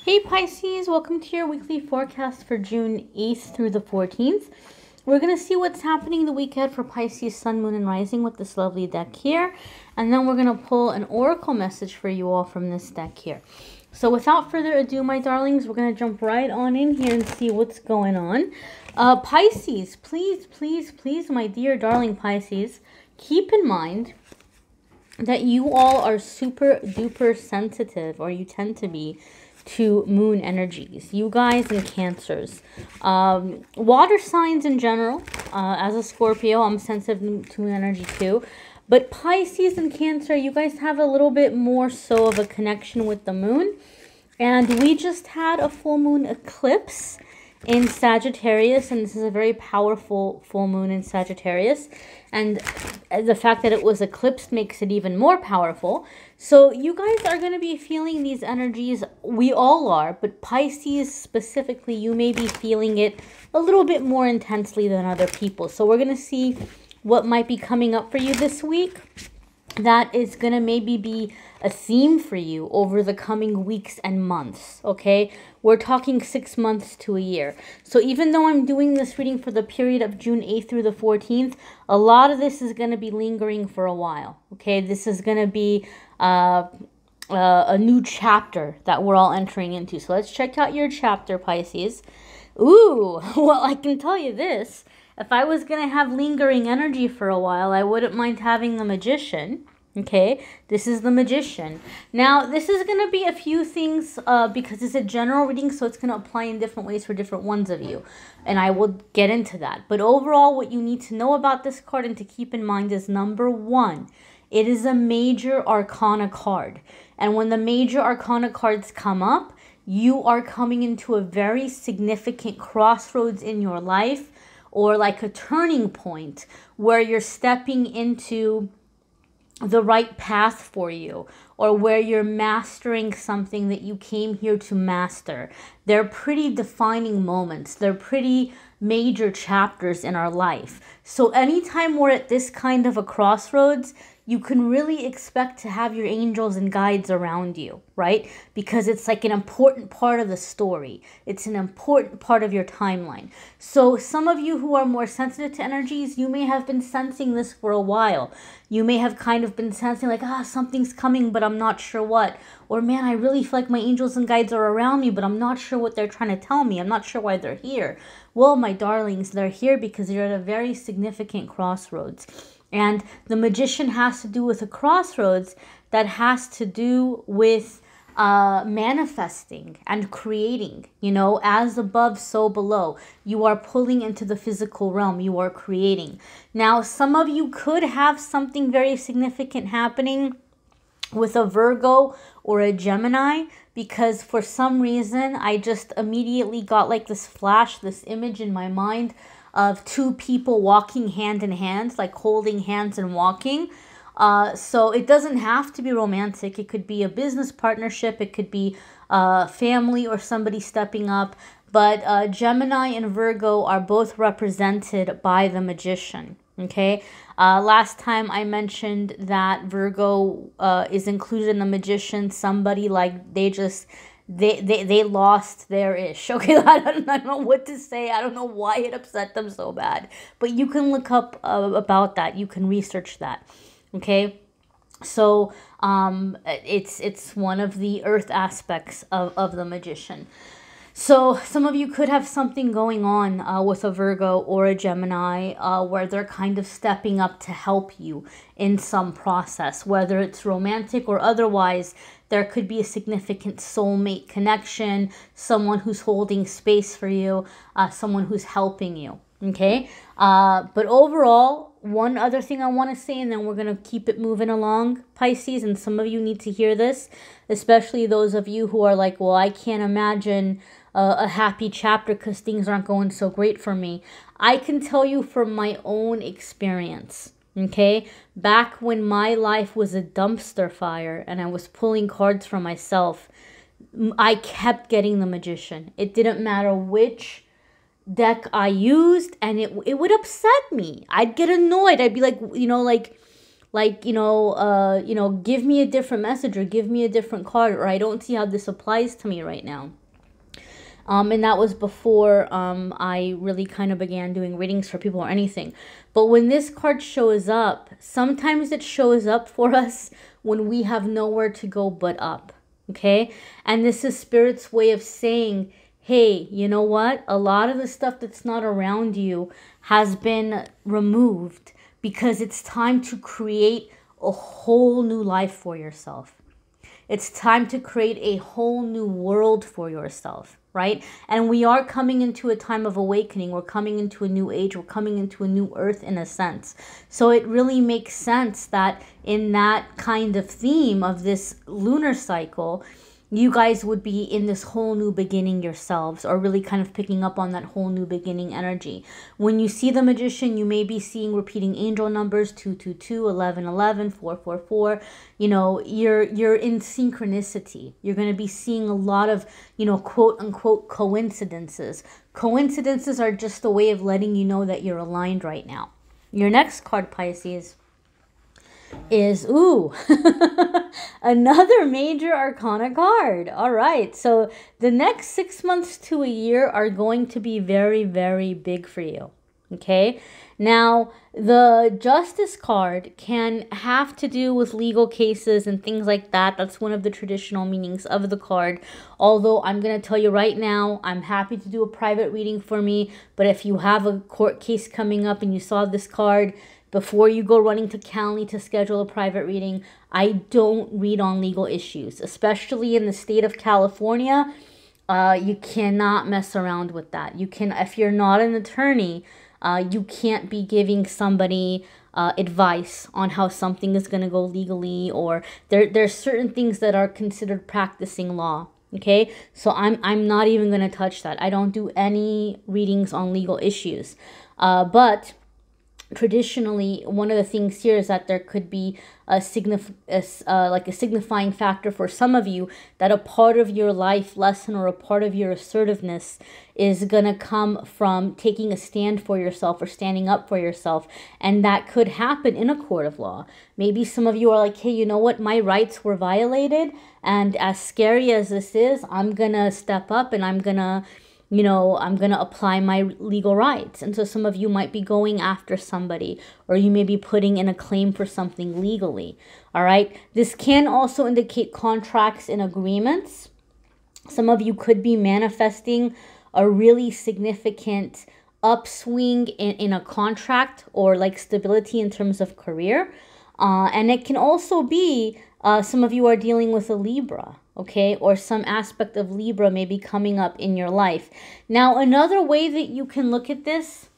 Hey Pisces, welcome to your weekly forecast for June 8th through the 14th. We're going to see what's happening the week ahead for Pisces, Sun, Moon, and Rising with this lovely deck here. And then we're going to pull an oracle message for you all from this deck here. So without further ado, my darlings, we're going to jump right on in here and see what's going on. Pisces, please, please, please, my dear darling Pisces, keep in mind that you all are super duper sensitive, or you tend to be, to moon energies. You guys and Cancers. Water signs in general. As a Scorpio, I'm sensitive to moon energy too. But Pisces and Cancer, you guys have a little bit more so of a connection with the moon. And we just had a full moon eclipse in Sagittarius, and this is a very powerful full moon in Sagittarius, and the fact that it was eclipsed makes it even more powerful. So you guys are going to be feeling these energies. We all are, but Pisces specifically, you may be feeling it a little bit more intensely than other people. So we're going to see what might be coming up for you this week. That is going to maybe be a theme for you over the coming weeks and months, okay? We're talking 6 months to a year. So even though I'm doing this reading for the period of June 8th through the 14th, a lot of this is going to be lingering for a while, okay? This is going to be a new chapter that we're all entering into. So let's check out your chapter, Pisces. Ooh, well, I can tell you this. If I was going to have lingering energy for a while, I wouldn't mind having the Magician. Okay, this is the Magician. Now, this is going to be a few things because it's a general reading, so it's going to apply in different ways for different ones of you. And I will get into that. But overall, what you need to know about this card and to keep in mind is, number one, it is a major arcana card. And when the major arcana cards come up, you are coming into a very significant crossroads in your life, or like a turning point where you're stepping into the right path for you, or where you're mastering something that you came here to master. They're pretty defining moments. They're pretty major chapters in our life. So anytime we're at this kind of a crossroads, you can really expect to have your angels and guides around you, right? Because it's like an important part of the story. It's an important part of your timeline. So some of you who are more sensitive to energies, you may have been sensing this for a while. You may have kind of been sensing like, something's coming, but I'm not sure what. Or, man, I really feel like my angels and guides are around me, but I'm not sure what they're trying to tell me. I'm not sure why they're here. Well, my darlings, they're here because you're at a very significant crossroads. And the Magician has to do with a crossroads that has to do with manifesting and creating, you know, as above, so below. You are pulling into the physical realm. You are creating. Now, some of you could have something very significant happening with a Virgo or a Gemini, because for some reason, I just immediately got like this flash, this image in my mind of two people walking hand in hand, like holding hands and walking. So it doesn't have to be romantic. It could be a business partnership. It could be family or somebody stepping up. But Gemini and Virgo are both represented by the Magician. Okay. Last time I mentioned that Virgo is included in the Magician. Somebody like they lost their ish. Okay, I don't know what to say. I don't know why it upset them so bad. But you can look up about that. You can research that. Okay, so it's one of the earth aspects of the Magician. So some of you could have something going on with a Virgo or a Gemini where they're kind of stepping up to help you in some process, whether it's romantic or otherwise. There could be a significant soulmate connection, someone who's holding space for you, someone who's helping you, okay? But overall, one other thing I want to say, and then we're going to keep it moving along, Pisces, and some of you need to hear this, especially those of you who are like, well, I can't imagine a happy chapter because things aren't going so great for me. I can tell you from my own experience, okay? Back when my life was a dumpster fire and I was pulling cards for myself, I kept getting the Magician. It didn't matter which deck I used, and it would upset me. I'd get annoyed. I'd be like, you know, like, like, give me a different message or give me a different card, or I don't see how this applies to me right now. And that was before I really kind of began doing readings for people or anything. But when this card shows up, sometimes it shows up for us when we have nowhere to go but up, okay? And this is Spirit's way of saying, hey, you know what? A lot of the stuff that's not around you has been removed because it's time to create a whole new life for yourself. It's time to create a whole new world for yourself, right? And we are coming into a time of awakening. We're coming into a new age. We're coming into a new earth in a sense. So it really makes sense that in that kind of theme of this lunar cycle, you guys would be in this whole new beginning yourselves, or really kind of picking up on that whole new beginning energy. When you see the Magician, you may be seeing repeating angel numbers, 222, 1111, 444. You're in synchronicity. You're going to be seeing a lot of, quote unquote coincidences. Coincidences are just a way of letting you know that you're aligned right now. Your next card, Pisces, is another major arcana card. All right, so the next 6 months to a year are going to be very, very big for you. Okay, now the Justice card can have to do with legal cases and things like that. That's one of the traditional meanings of the card. Although I'm going to tell you right now, I'm happy to do a private reading for me. But if you have a court case coming up and you saw this card, before you go running to Calendly to schedule a private reading, I don't read on legal issues, especially in the state of California. You cannot mess around with that. If you're not an attorney, you can't be giving somebody advice on how something is going to go legally, or there's certain things that are considered practicing law. Okay, so I'm not even going to touch that. I don't do any readings on legal issues, but traditionally, one of the things here is that there could be a signifying factor for some of you, that a part of your life lesson or a part of your assertiveness is going to come from taking a stand for yourself or standing up for yourself. And that could happen in a court of law. Maybe some of you are like, hey, you know what? My rights were violated. And as scary as this is, I'm going to step up and I'm going to apply my legal rights. And so some of you might be going after somebody, or you may be putting in a claim for something legally. All right. This can also indicate contracts and agreements. Some of you could be manifesting a really significant upswing in a contract, or like stability in terms of career. And it can also be some of you are dealing with a Libra. Okay, or some aspect of Libra may be coming up in your life. Now, another way that you can look at this,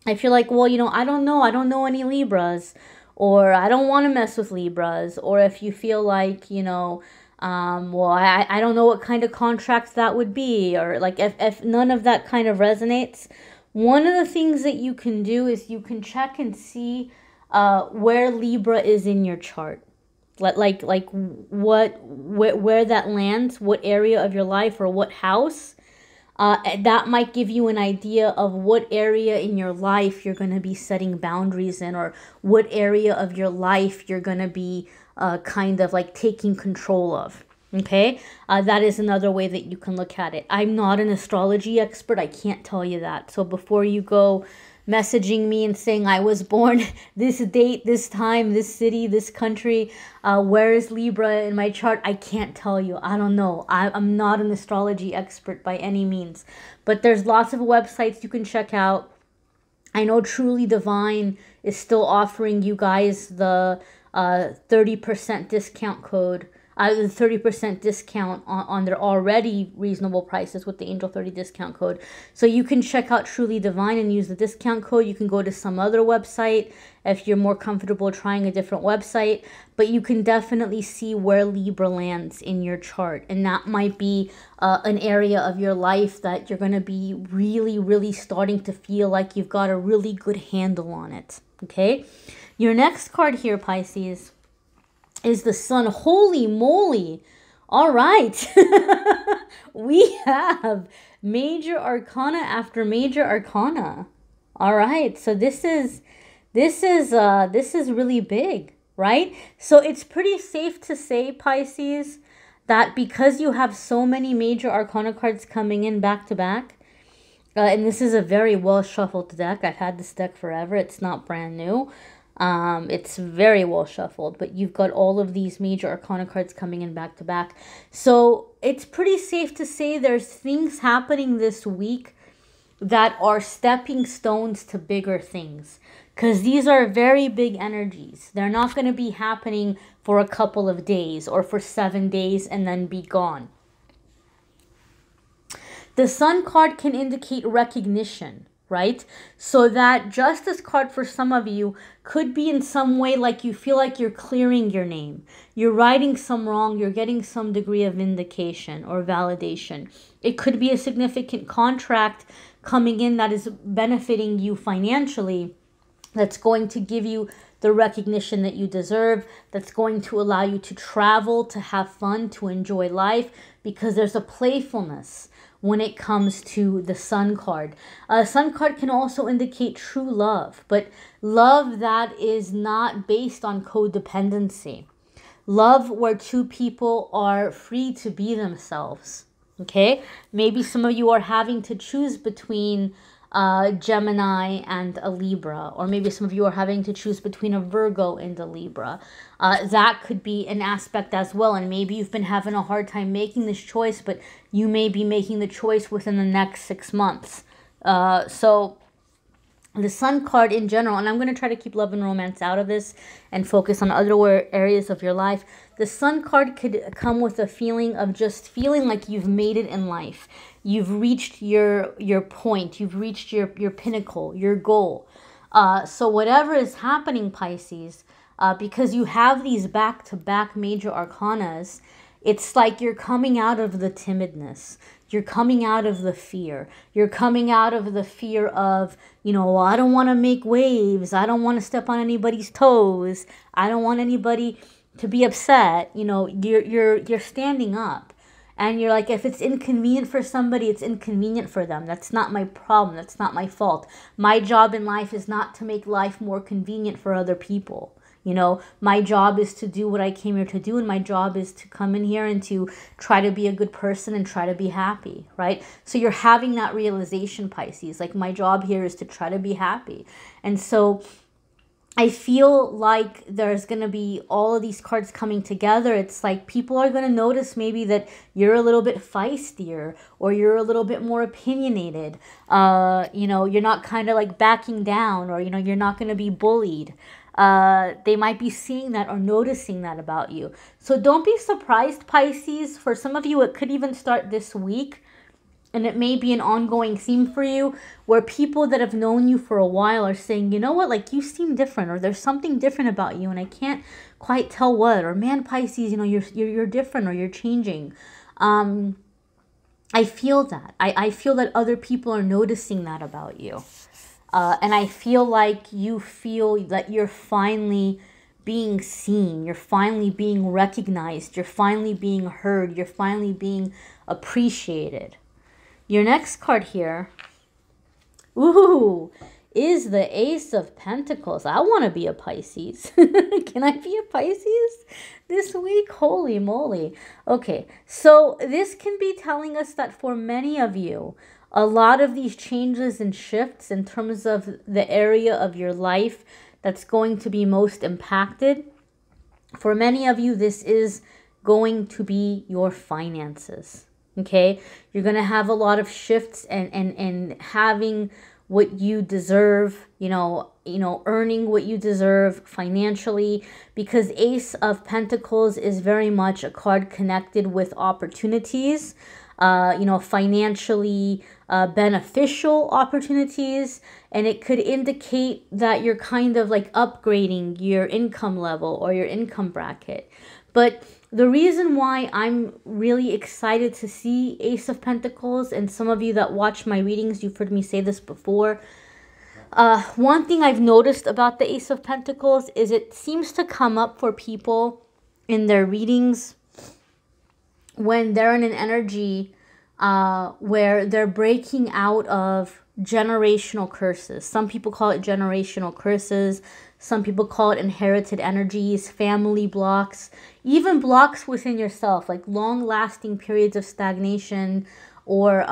if you're like, well, I don't know any Libras, or I don't want to mess with Libras, or if you feel like, well, I don't know what kind of contracts that would be, or like if none of that kind of resonates, one of the things that you can do is you can check and see where Libra is in your chart. Like where that lands, what area of your life or what house, that might give you an idea of what area in your life you're going to be setting boundaries in, or what area of your life you're going to be kind of like taking control of. Okay, that is another way that you can look at it. I'm not an astrology expert. I can't tell you that. So before you go messaging me and saying I was born this date, this time, this city, this country, where is Libra in my chart, I can't tell you. I don't know. I'm not an astrology expert by any means. But there's lots of websites you can check out. I know Truly Divine is still offering you guys the 30% discount code. The 30% discount on their already reasonable prices with the Angel 30 discount code. So you can check out Truly Divine and use the discount code. You can go to some other website if you're more comfortable trying a different website. But you can definitely see where Libra lands in your chart. And that might be an area of your life that you're going to be really, really starting to feel like you've got a really good handle on it. Okay? Your next card here, Pisces, is the Sun. Holy moly. All right. We have major arcana after major arcana. All right. So this is This is really big, right? So it's pretty safe to say, Pisces, that because you have so many major arcana cards coming in back to back, and this is a very well shuffled deck. I've had this deck forever. It's not brand new. It's very well shuffled, but you've got all of these major arcana cards coming in back to back. So it's pretty safe to say there's things happening this week that are stepping stones to bigger things, because these are very big energies. They're not going to be happening for a couple of days or for 7 days and then be gone. The Sun card can indicate recognition, right? So that Justice card for some of you could be in some way like you feel like you're clearing your name. You're righting some wrong. You're getting some degree of vindication or validation. It could be a significant contract coming in that is benefiting you financially, that's going to give you the recognition that you deserve, that's going to allow you to travel, to have fun, to enjoy life, because there's a playfulness when it comes to the Sun card. Sun card can also indicate true love, but love that is not based on codependency. Love where two people are free to be themselves. Okay, maybe some of you are having to choose between Gemini and a Libra, or maybe some of you are having to choose between a Virgo and a Libra. That could be an aspect as well, and maybe you've been having a hard time making this choice, but you may be making the choice within the next 6 months. So the Sun card in general, and I'm going to try to keep love and romance out of this and focus on other areas of your life. The Sun card could come with a feeling of just feeling like you've made it in life. You've reached your point. You've reached your pinnacle, your goal. So whatever is happening, Pisces, because you have these back-to-back major arcanas, it's like you're coming out of the timidness. You're coming out of the fear. You're coming out of the fear of, you know, I don't want to make waves. I don't want to step on anybody's toes. I don't want anybody to be upset. You know, you're standing up. And you're like, if it's inconvenient for somebody, it's inconvenient for them. That's not my problem. That's not my fault. My job in life is not to make life more convenient for other people. You know, my job is to do what I came here to do, and my job is to come in here and to try to be a good person and try to be happy, right? So you're having that realization, Pisces, like my job here is to try to be happy. And so I feel like there's going to be all of these cards coming together. It's like people are going to notice maybe that you're a little bit feistier, or you're a little bit more opinionated. You know, you're not kind of like backing down, or, you know, you're not going to be bullied. They might be seeing that or noticing that about you. So don't be surprised, Pisces. For some of you, it could even start this week. And it may be an ongoing theme for you, where people that have known you for a while are saying, you know what, like you seem different, or there's something different about you and I can't quite tell what, or man, Pisces, you know, you're different, or you're changing. I feel that. I feel that other people are noticing that about you. And I feel like you feel that you're finally being seen. You're finally being recognized. You're finally being heard. You're finally being appreciated. Your next card here, ooh, is the Ace of Pentacles. I want to be a Pisces. Can I be a Pisces this week? Holy moly. Okay, so this can be telling us that for many of you, a lot of these changes and shifts in terms of the area of your life that's going to be most impacted, for many of you, this is going to be your finances. Okay, you're going to have a lot of shifts and having what you deserve, you know, earning what you deserve financially, because Ace of Pentacles is very much a card connected with opportunities, you know, financially beneficial opportunities, and it could indicate that you're kind of like upgrading your income level or your income bracket. But the reason why I'm really excited to see Ace of Pentacles, and some of you that watch my readings, you've heard me say this before. One thing I've noticed about the Ace of Pentacles is it seems to come up for people in their readings when they're in an energy where they're breaking out of generational curses. Some people call it generational curses. Some people call it inherited energies, family blocks, even blocks within yourself, like long-lasting periods of stagnation, or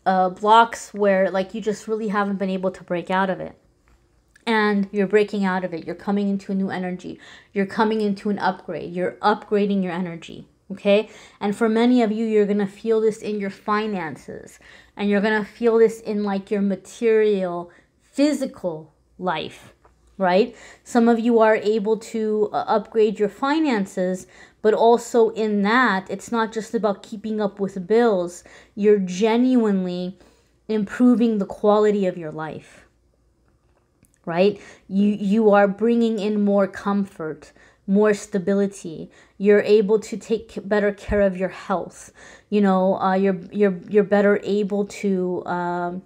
blocks where like you just really haven't been able to break out of it. And you're breaking out of it. You're coming into a new energy. You're coming into an upgrade. You're upgrading your energy. Okay? And for many of you, you're going to feel this in your finances. And you're going to feel this in like your material, physical life. Right? Some of you are able to upgrade your finances, but also in that, it's not just about keeping up with bills. You're genuinely improving the quality of your life. Right? You are bringing in more comfort, more stability. You're able to take better care of your health. You know, you're better able to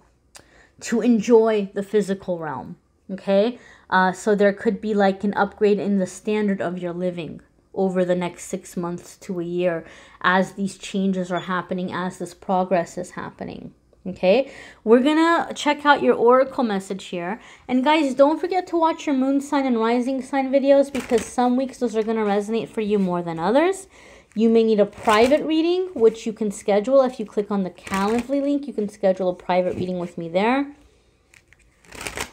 enjoy the physical realm. Okay? So there could be like an upgrade in the standard of your living over the next 6 months to a year as these changes are happening, as this progress is happening. Okay, we're gonna check out your oracle message here. And guys, don't forget to watch your moon sign and rising sign videos, because some weeks those are gonna resonate for you more than others. You may need a private reading, which you can schedule. If you click on the Calendly link, you can schedule a private reading with me there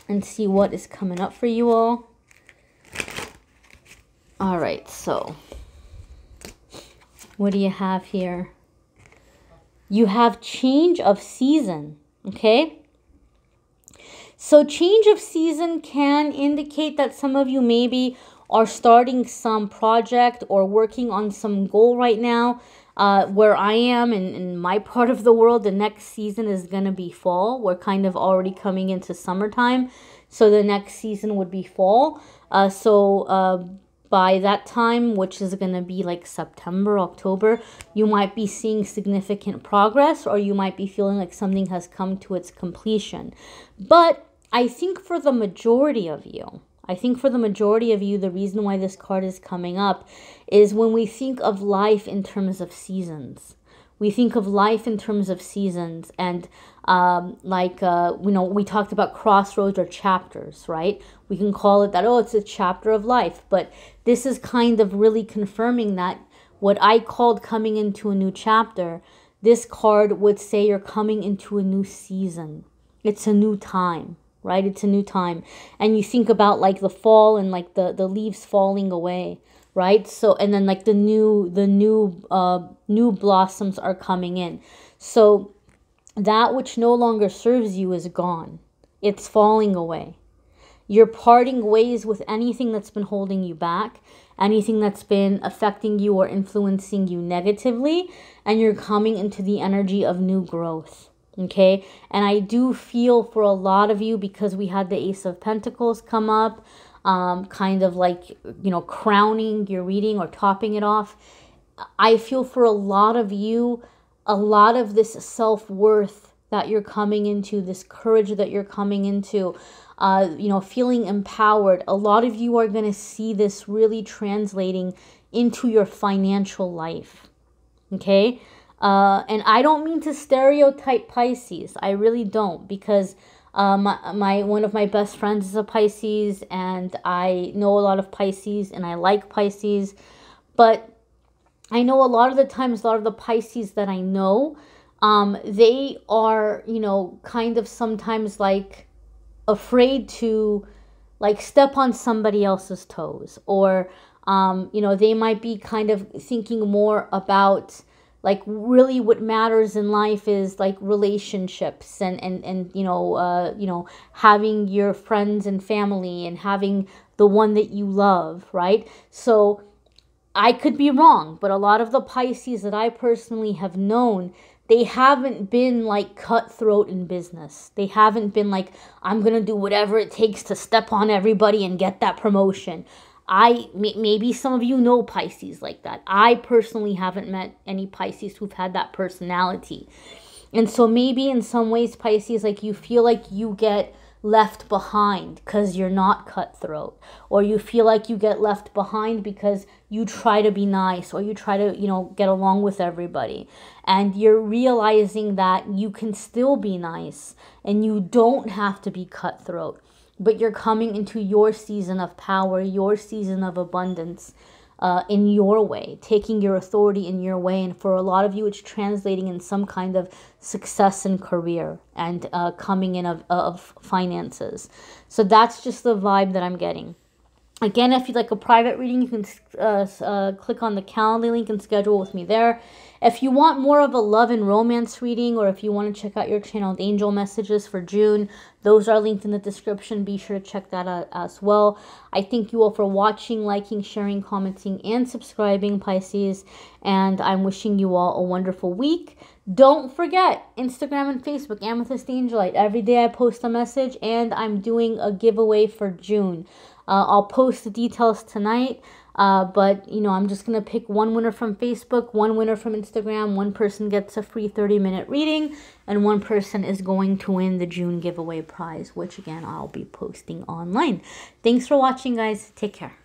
and see what is coming up for you all. All right, so what do you have here? You have change of season, okay? So change of season can indicate that some of you maybe are starting some project or working on some goal right now. Where I am in my part of the world, the next season is going to be fall. We're kind of already coming into summertime. So the next season would be fall. By that time, which is going to be like September, October, you might be seeing significant progress, or you might be feeling like something has come to its completion. But I think for the majority of you, the reason why this card is coming up is when we think of life in terms of seasons. We think of life in terms of seasons, and we talked about crossroads or chapters, right? We can call it that, oh, it's a chapter of life. But this is kind of really confirming that what I called coming into a new chapter, this card would say you're coming into a new season. It's a new time, right? It's a new time. And you think about like the fall and like the leaves falling away, right? So, and then like the new blossoms are coming in. So that which no longer serves you is gone. It's falling away. You're parting ways with anything that's been holding you back, anything that's been affecting you or influencing you negatively, and you're coming into the energy of new growth. Okay? And I do feel for a lot of you, because we had the Ace of Pentacles come up, kind of like, you know, crowning your reading or topping it off. I feel for a lot of you, a lot of this self-worth that you're coming into, this courage that you're coming into, feeling empowered. A lot of you are going to see this really translating into your financial life. Okay? And I don't mean to stereotype Pisces. I really don't, because one of my best friends is a Pisces, and I know a lot of Pisces, and I like Pisces. But I know a lot of the times, a lot of the Pisces that I know, they are, kind of sometimes like afraid to like step on somebody else's toes, or, they might be kind of thinking more about like really what matters in life is like relationships and having your friends and family and having the one that you love, right? So I could be wrong, but a lot of the Pisces that I personally have known, they haven't been like cutthroat in business. They haven't been like, I'm going to do whatever it takes to step on everybody and get that promotion. Maybe some of you know Pisces like that. I personally haven't met any Pisces who've had that personality. And so maybe in some ways, Pisces, like you feel like you get left behind because you're not cutthroat, or you feel like you get left behind because you try to be nice, or you try to, you know, get along with everybody. And you're realizing that you can still be nice and you don't have to be cutthroat, but you're coming into your season of power, your season of abundance, in your way, taking your authority in your way. And for a lot of you, it's translating in some kind of success in career and coming in of finances. So that's just the vibe that I'm getting. Again, if you'd like a private reading, you can click on the Calendly link and schedule with me there. If you want more of a love and romance reading, or if you want to check out your channeled angel messages for June, those are linked in the description. Be sure to check that out as well. I thank you all for watching, liking, sharing, commenting, and subscribing, Pisces. And I'm wishing you all a wonderful week. Don't forget, Instagram and Facebook, amethystangellight. Every day I post a message, and I'm doing a giveaway for June. I'll post the details tonight, but, you know, I'm just going to pick one winner from Facebook, one winner from Instagram. One person gets a free 30-minute reading, and one person is going to win the June giveaway prize, which, again, I'll be posting online. Thanks for watching, guys. Take care.